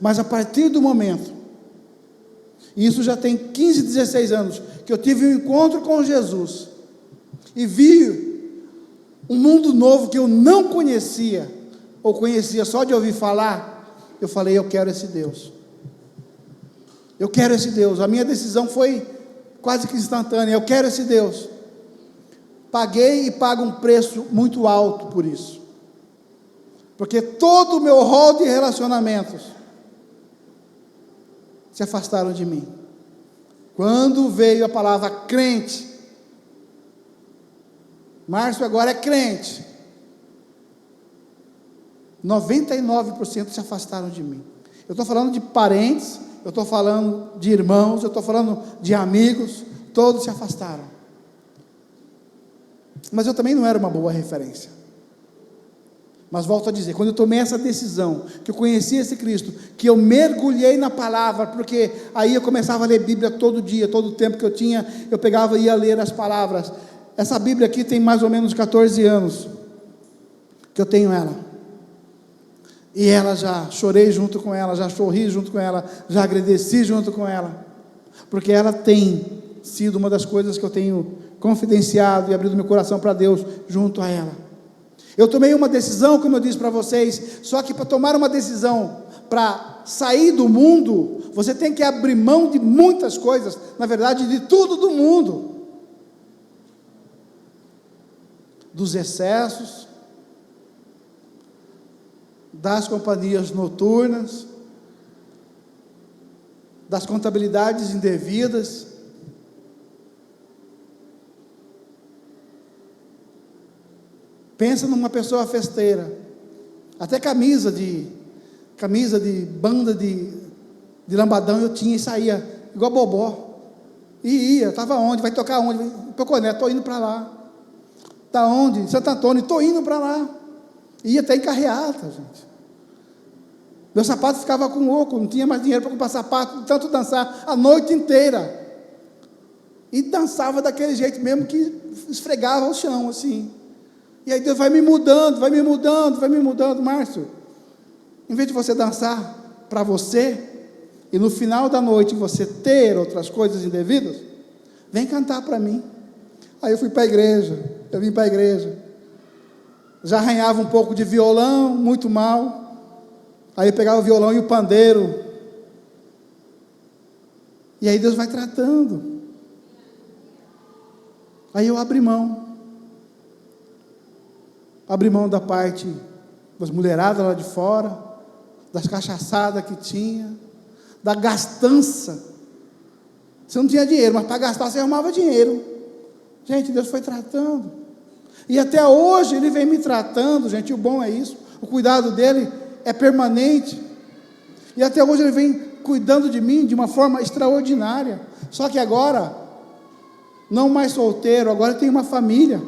Mas a partir do momento, e isso já tem 15, 16 anos, que eu tive um encontro com Jesus, e vi um mundo novo que eu não conhecia, ou conhecia só de ouvir falar, eu falei, eu quero esse Deus. Eu quero esse Deus. A minha decisão foi quase que instantânea, eu quero esse Deus. Paguei e pago um preço muito alto por isso, porque todo o meu rol de relacionamentos se afastaram de mim. Quando veio a palavra crente, Márcio agora é crente, 99% se afastaram de mim. Eu estou falando de parentes, eu estou falando de irmãos, eu estou falando de amigos, todos se afastaram. Mas eu também não era uma boa referência. Mas volto a dizer, quando eu tomei essa decisão, que eu conheci esse Cristo, que eu mergulhei na palavra, porque aí eu começava a ler Bíblia todo dia, todo o tempo que eu tinha, eu pegava e ia ler as palavras. Essa Bíblia aqui tem mais ou menos 14 anos, que eu tenho ela. E ela, já chorei junto com ela, já sorri junto com ela, já agradeci junto com ela, porque ela tem sido uma das coisas que eu tenho confidenciado e abrido meu coração para Deus junto a ela. Eu tomei uma decisão, como eu disse para vocês, só que para tomar uma decisão, para sair do mundo, você tem que abrir mão de muitas coisas, na verdade de tudo do mundo, dos excessos, das companhias noturnas, das contabilidades indevidas, pensa numa pessoa festeira, até camisa de banda de lambadão eu tinha e saía, igual bobó, e ia, estava onde, vai tocar onde, Poconé, estou indo para lá, está onde, Santo Antônio, estou indo para lá, ia até em carreata, gente, meu sapato ficava com oco, não tinha mais dinheiro para comprar sapato, de tanto dançar a noite inteira, e dançava daquele jeito mesmo, que esfregava o chão, assim. E aí Deus vai me mudando, Márcio. Em vez de você dançar para você, e no final da noite você ter outras coisas indevidas, vem cantar para mim. Aí eu fui para a igreja, eu vim para a igreja, já arranhava um pouco de violão, muito mal, aí eu pegava o violão e o pandeiro, e aí Deus vai tratando, aí eu abri mão da parte das mulheradas lá de fora, das cachaçadas que tinha, da gastança. Você não tinha dinheiro, mas para gastar você arrumava dinheiro. Gente, Deus foi tratando, e até hoje Ele vem me tratando, gente, o bom é isso, o cuidado dEle é permanente, e até hoje Ele vem cuidando de mim de uma forma extraordinária, só que agora, não mais solteiro, agora eu tenho uma família,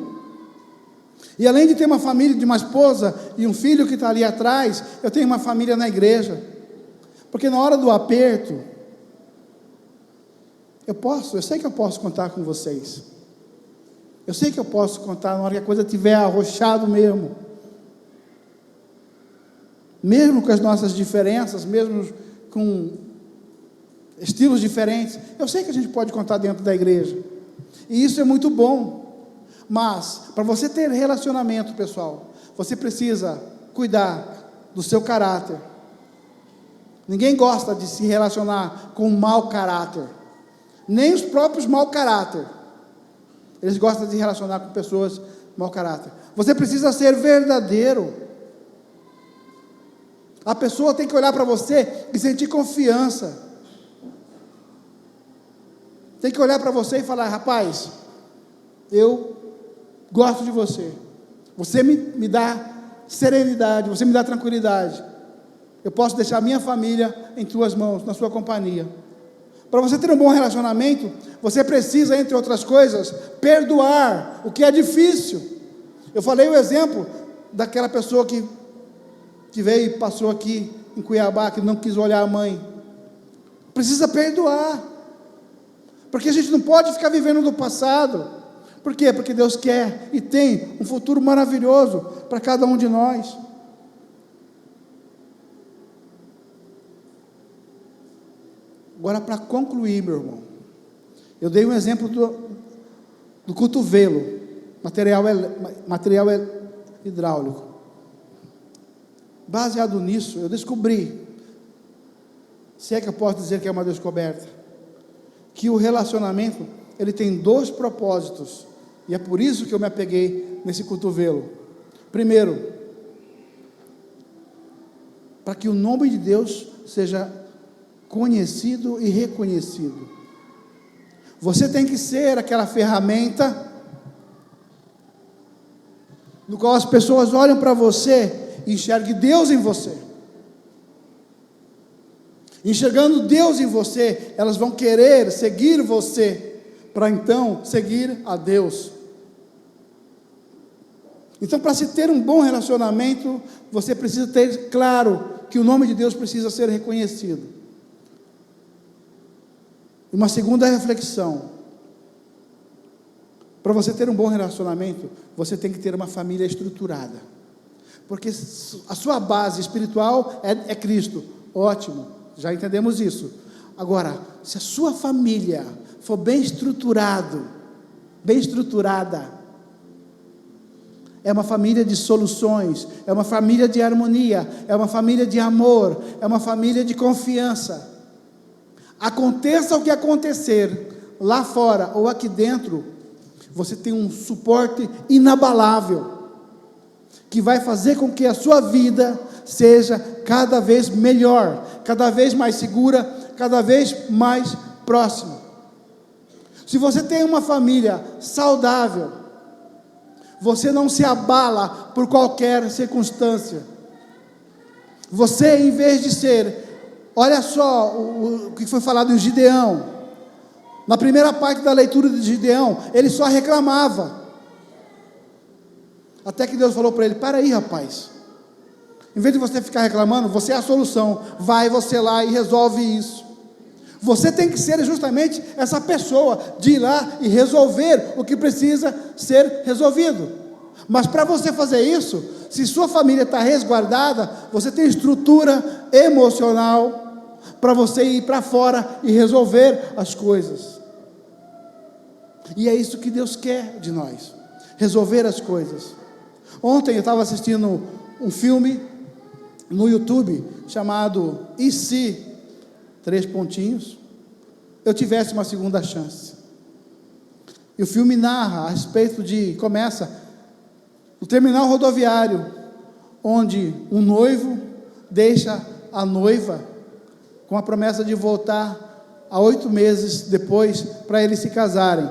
e além de ter uma família, de uma esposa e um filho que está ali atrás, eu tenho uma família na igreja, porque na hora do aperto, eu sei que eu posso contar com vocês, eu sei que eu posso contar na hora que a coisa estiver arrochado mesmo, mesmo com as nossas diferenças, mesmo com estilos diferentes. Eu sei que a gente pode contar dentro da igreja, e isso é muito bom, mas para você ter relacionamento, pessoal, você precisa cuidar do seu caráter. Ninguém gosta de se relacionar com mau caráter, nem os próprios mau caráter, eles gostam de se relacionar com pessoas mau caráter. Você precisa ser verdadeiro. A pessoa tem que olhar para você e sentir confiança, tem que olhar para você e falar: rapaz, eu gosto de você, você me dá serenidade, você me dá tranquilidade, eu posso deixar minha família em tuas mãos, na sua companhia. Para você ter um bom relacionamento, você precisa, entre outras coisas, perdoar, o que é difícil. Eu falei o exemplo daquela pessoa que veio e passou aqui em Cuiabá, que não quis olhar a mãe. Precisa perdoar, porque a gente não pode ficar vivendo no passado. Por quê? Porque Deus quer e tem um futuro maravilhoso para cada um de nós. Agora, para concluir, meu irmão, eu dei um exemplo do cotovelo, material hidráulico. Baseado nisso, eu descobri, se é que eu posso dizer que é uma descoberta, que o relacionamento, ele tem 2 propósitos, e é por isso que eu me apeguei nesse cotovelo. Primeiro, para que o nome de Deus seja conhecido e reconhecido. Você tem que ser aquela ferramenta no qual as pessoas olham para você e enxerguem Deus em você. Enxergando Deus em você, elas vão querer seguir você, para então seguir a Deus. Então, para se ter um bom relacionamento, você precisa ter claro que o nome de Deus precisa ser reconhecido. Uma segunda reflexão: para você ter um bom relacionamento, você tem que ter uma família estruturada, porque a sua base espiritual é Cristo. Ótimo, já entendemos isso. Agora, se a sua família for bem estruturada, é uma família de soluções, é uma família de harmonia, é uma família de amor, é uma família de confiança. Aconteça o que acontecer, lá fora ou aqui dentro, você tem um suporte inabalável, que vai fazer com que a sua vida seja cada vez melhor, cada vez mais segura, cada vez mais próxima. Se você tem uma família saudável, você não se abala por qualquer circunstância. Você, em vez de ser, olha só o que foi falado em Gideão, na primeira parte da leitura de Gideão, ele só reclamava, até que Deus falou para ele: para aí, rapaz, em vez de você ficar reclamando, você é a solução, vai você lá e resolve isso. Você tem que ser justamente essa pessoa, de ir lá e resolver o que precisa ser resolvido. Mas para você fazer isso, se sua família está resguardada, você tem estrutura emocional para você ir para fora e resolver as coisas. E é isso que Deus quer de nós, resolver as coisas. Ontem eu estava assistindo um filme no YouTube chamado E Se, 3 pontinhos, eu tivesse uma segunda chance. E o filme narra a respeito começa no terminal rodoviário, onde um noivo deixa a noiva com a promessa de voltar a 8 meses depois para eles se casarem.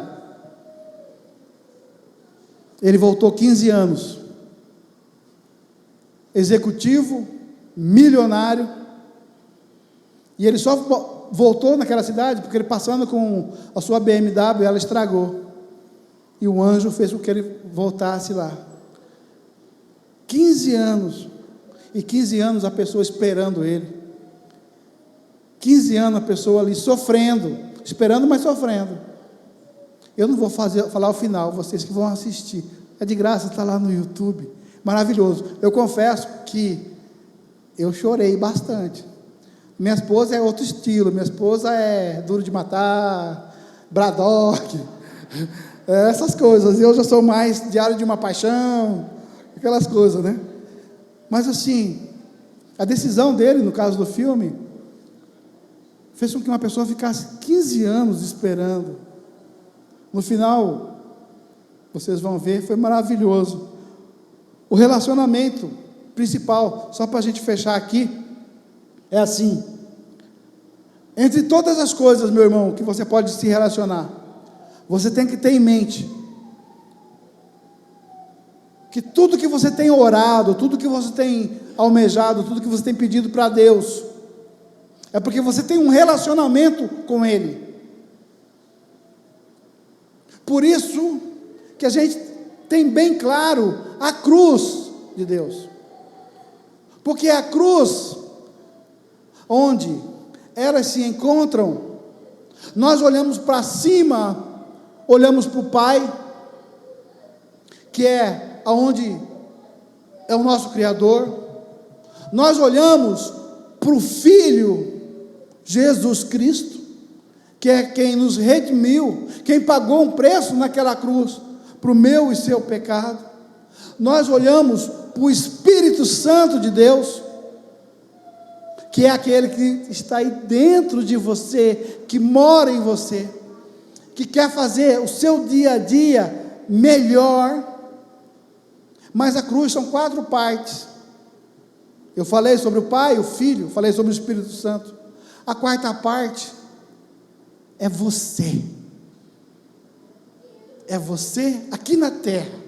Ele voltou 15 anos, executivo, milionário, e ele só voltou naquela cidade porque ele, passando com a sua BMW, ela estragou, e o anjo fez com que ele voltasse lá. 15 anos, e 15 anos a pessoa esperando ele, 15 anos a pessoa ali sofrendo, esperando, mas sofrendo. Eu não vou falar o final, vocês que vão assistir, é de graça, está lá no YouTube, maravilhoso. Eu confesso que eu chorei bastante. Minha esposa é outro estilo, minha esposa é Duro de Matar, Braddock, essas coisas. Eu já sou mais Diário de uma Paixão, aquelas coisas, né? Mas assim, a decisão dele, no caso do filme, fez com que uma pessoa ficasse 15 anos esperando. No final, vocês vão ver, foi maravilhoso. O relacionamento principal, só para a gente fechar aqui, é assim: entre todas as coisas, meu irmão, que você pode se relacionar, você tem que ter em mente que tudo que você tem orado, tudo que você tem almejado, tudo que você tem pedido para Deus, é porque você tem um relacionamento com Ele. Por isso que a gente tem bem claro a cruz de Deus, porque a cruz, onde elas se encontram, nós olhamos para cima, olhamos para o Pai, que é aonde é o nosso Criador, nós olhamos para o Filho, Jesus Cristo, que é quem nos redimiu, quem pagou um preço naquela cruz, para o meu e seu pecado. Nós olhamos para o Espírito Santo de Deus, que é aquele que está aí dentro de você, que mora em você, que quer fazer o seu dia a dia melhor. Mas a cruz são 4 partes. Eu falei sobre o Pai, o Filho, falei sobre o Espírito Santo. A 4ª parte é você. É você aqui na terra,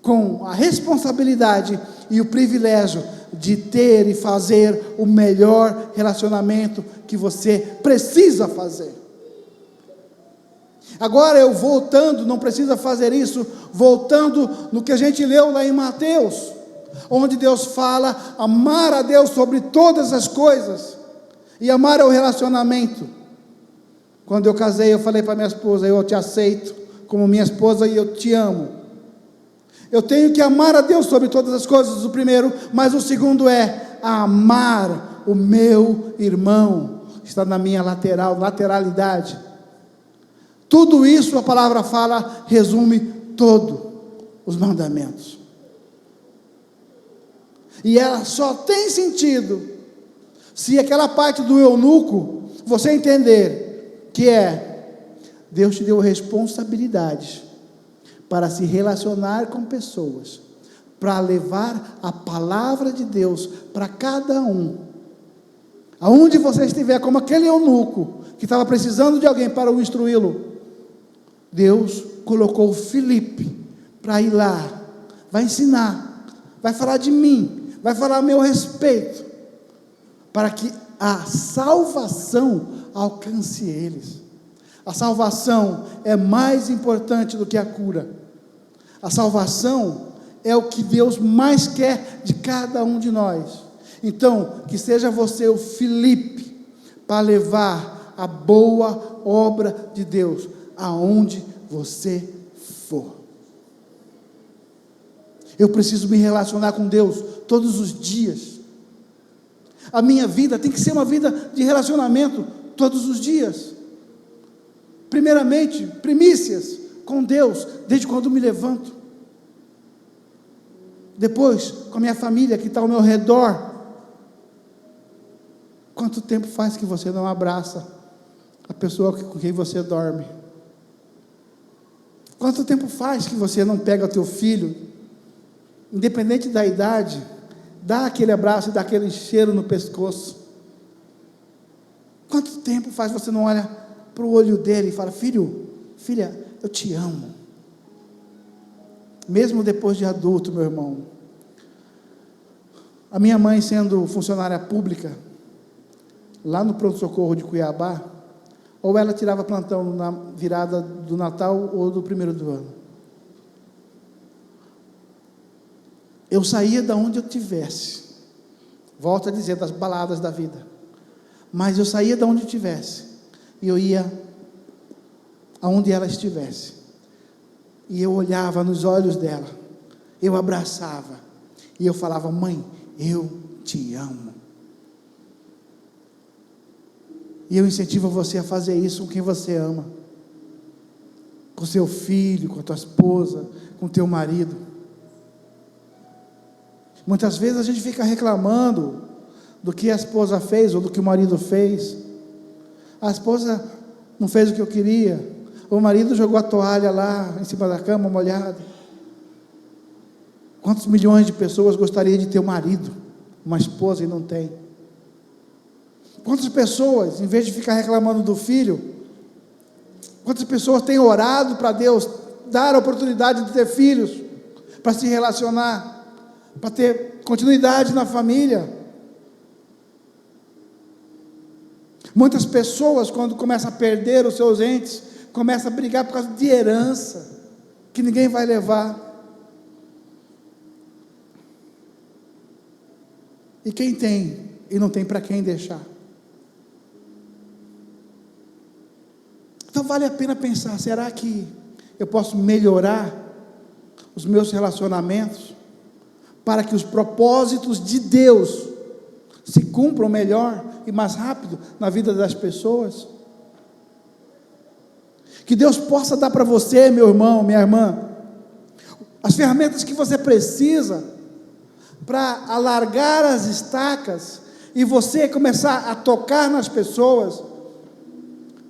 com a responsabilidade e o privilégio de ter e fazer o melhor relacionamento que você precisa fazer. Agora eu voltando, não precisa fazer isso, voltando no que a gente leu lá em Mateus, onde Deus fala, amar a Deus sobre todas as coisas, e amar é o relacionamento. Quando eu casei, eu falei para minha esposa, eu te aceito como minha esposa e eu te amo. Eu tenho que amar a Deus sobre todas as coisas, o primeiro, mas o segundo é amar o meu irmão, está na minha lateralidade. Tudo isso a palavra fala, resume todos os mandamentos. E ela só tem sentido se aquela parte do eunuco, você entender que Deus te deu responsabilidade para se relacionar com pessoas, para levar a palavra de Deus para cada um. Aonde você estiver, como aquele eunuco que estava precisando de alguém para o instruí-lo, Deus colocou Filipe para ir lá, vai ensinar, vai falar de mim, vai falar a meu respeito, para que a salvação alcance eles. A salvação é mais importante do que a cura. A salvação é o que Deus mais quer de cada um de nós. Então, que seja você o Filipe, para levar a boa obra de Deus aonde você for. Eu preciso me relacionar com Deus todos os dias. A minha vida tem que ser uma vida de relacionamento todos os dias. Primeiramente, primícias com Deus, desde quando me levanto. Depois, com a minha família que está ao meu redor. Quanto tempo faz que você não abraça a pessoa com quem você dorme? Quanto tempo faz que você não pega o teu filho, independente da idade, dá aquele abraço e dá aquele cheiro no pescoço? Quanto tempo faz você não olha para o olho dele e fala, filho, filha, eu te amo? Mesmo depois de adulto, meu irmão. A minha mãe, sendo funcionária pública, lá no pronto-socorro de Cuiabá, ou ela tirava plantão na virada do Natal ou do primeiro do ano. Eu saía da onde eu estivesse, volto a dizer, das baladas da vida, mas eu saía da onde eu estivesse, e eu ia aonde ela estivesse, e eu olhava nos olhos dela, eu abraçava, e eu falava, mãe, eu te amo. E eu incentivo você a fazer isso com quem você ama, com seu filho, com a tua esposa, com o teu marido. Muitas vezes a gente fica reclamando do que a esposa fez ou do que o marido fez. A esposa não fez o que eu queria, o marido jogou a toalha lá em cima da cama molhada. Quantos milhões de pessoas gostariam de ter um marido, uma esposa e não tem? Quantas pessoas, em vez de ficar reclamando do filho, quantas pessoas têm orado para Deus dar a oportunidade de ter filhos, para se relacionar, para ter continuidade na família? Muitas pessoas, quando começam a perder os seus entes, começam a brigar por causa de herança, que ninguém vai levar. E quem tem, e não tem para quem deixar. Então vale a pena pensar, será que eu posso melhorar os meus relacionamentos, para que os propósitos de Deus se cumpram melhor e mais rápido na vida das pessoas? Que Deus possa dar para você, meu irmão, minha irmã, as ferramentas que você precisa para alargar as estacas e você começar a tocar nas pessoas,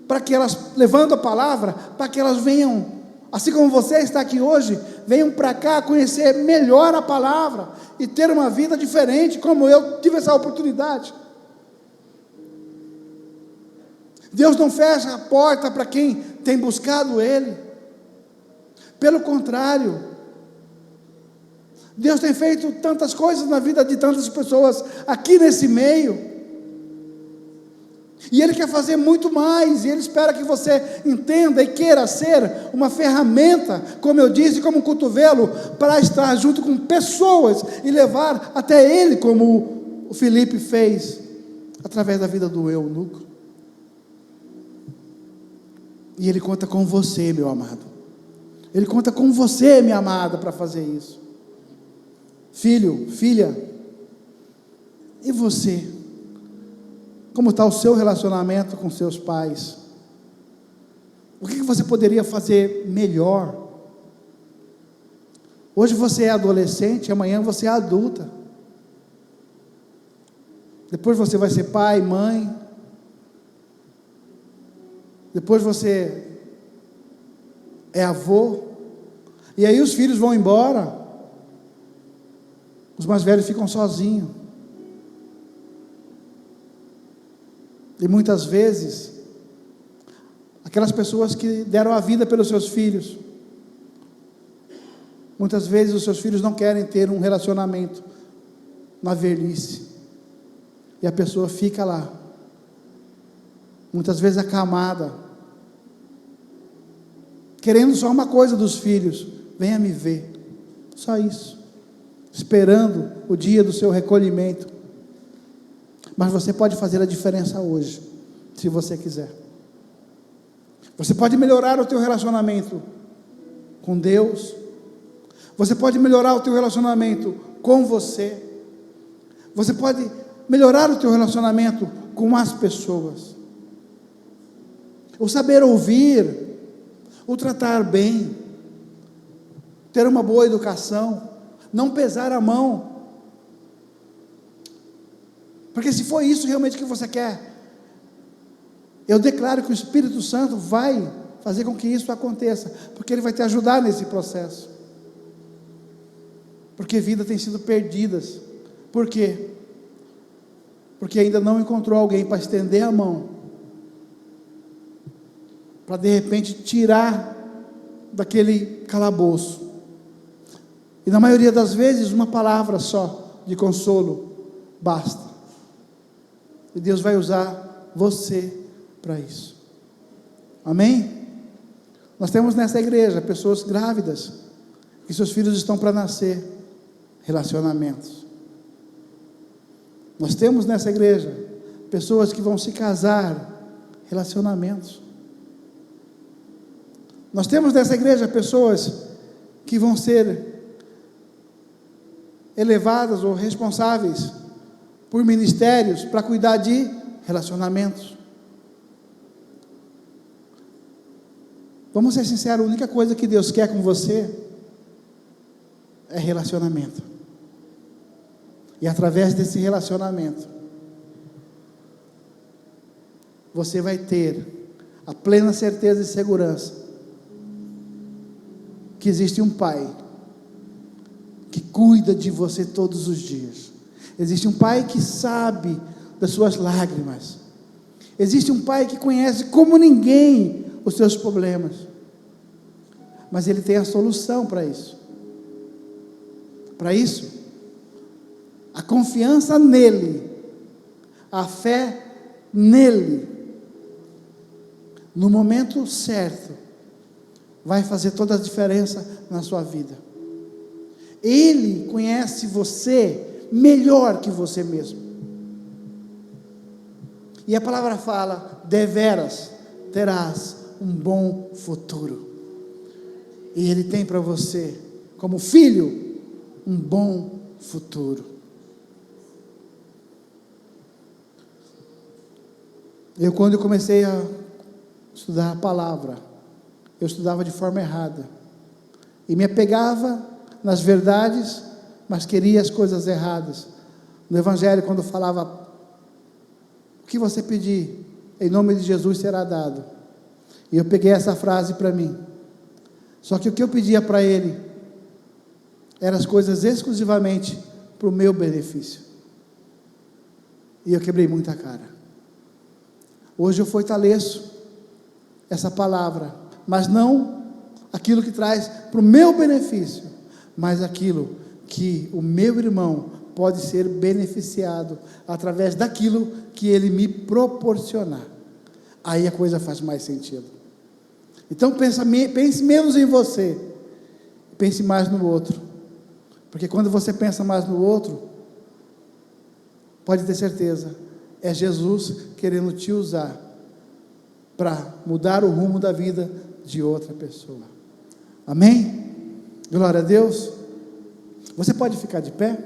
para que elas, levando a palavra, para que elas venham, assim como você está aqui hoje, venham para cá conhecer melhor a palavra e ter uma vida diferente, como eu tive essa oportunidade. Deus não fecha a porta para quem tem buscado Ele, pelo contrário, Deus tem feito tantas coisas na vida de tantas pessoas aqui nesse meio, e Ele quer fazer muito mais, e Ele espera que você entenda e queira ser uma ferramenta, como eu disse, como um cotovelo, para estar junto com pessoas, e levar até Ele, como o Filipe fez, através da vida do eunuco. E Ele conta com você, meu amado, Ele conta com você, minha amada, para fazer isso. Filho, filha, e você? Como está o seu relacionamento com seus pais? O que você poderia fazer melhor? Hoje você é adolescente, amanhã você é adulta. Depois você vai ser pai, mãe. Depois você é avô. E aí os filhos vão embora. Os mais velhos ficam sozinhos. E muitas vezes, aquelas pessoas que deram a vida pelos seus filhos, muitas vezes os seus filhos não querem ter um relacionamento na velhice, e a pessoa fica lá, muitas vezes acamada, querendo só uma coisa dos filhos: venha me ver, só isso, esperando o dia do seu recolhimento. Mas você pode fazer a diferença hoje, se você quiser. Você pode melhorar o teu relacionamento com Deus, você pode melhorar o teu relacionamento com você, você pode melhorar o teu relacionamento com as pessoas. O saber ouvir, o tratar bem, ter uma boa educação, não pesar a mão. Porque se for isso realmente que você quer, eu declaro que o Espírito Santo vai fazer com que isso aconteça, porque Ele vai te ajudar nesse processo. Porque vidas têm sido perdidas. Por quê? Porque ainda não encontrou alguém para estender a mão, para de repente tirar daquele calabouço. E na maioria das vezes uma palavra só de consolo basta. E Deus vai usar você para isso. Amém? Nós temos nessa igreja pessoas grávidas, que seus filhos estão para nascer. Relacionamentos. Nós temos nessa igreja pessoas que vão se casar. Relacionamentos. Nós temos nessa igreja pessoas que vão ser elevadas ou responsáveis por ministérios para cuidar de relacionamentos. Vamos ser sinceros, a única coisa que Deus quer com você é relacionamento. E através desse relacionamento, você vai ter a plena certeza e segurança que existe um Pai que cuida de você todos os dias. Existe um Pai que sabe das suas lágrimas. Existe um Pai que conhece como ninguém os seus problemas. Mas Ele tem a solução para isso. Para isso, a confiança nele, a fé nele, no momento certo, vai fazer toda a diferença na sua vida. Ele conhece você melhor que você mesmo. E a palavra fala: deveras terás um bom futuro. E Ele tem para você, como filho, um bom futuro. Quando eu comecei a estudar a palavra, eu estudava de forma errada, e me apegava nas verdades, mas queria as coisas erradas. No Evangelho, quando falava: o que você pedir, em nome de Jesus será dado. E eu peguei essa frase para mim. Só que o que eu pedia para Ele eram as coisas exclusivamente para o meu benefício. E eu quebrei muita cara. Hoje eu fortaleço essa palavra, mas não aquilo que traz para o meu benefício, mas aquilo que o meu irmão pode ser beneficiado através daquilo que ele me proporcionar. Aí a coisa faz mais sentido. Então pense menos em você, pense mais no outro, porque quando você pensa mais no outro, pode ter certeza, é Jesus querendo te usar para mudar o rumo da vida de outra pessoa. Amém? Glória a Deus. Você pode ficar de pé?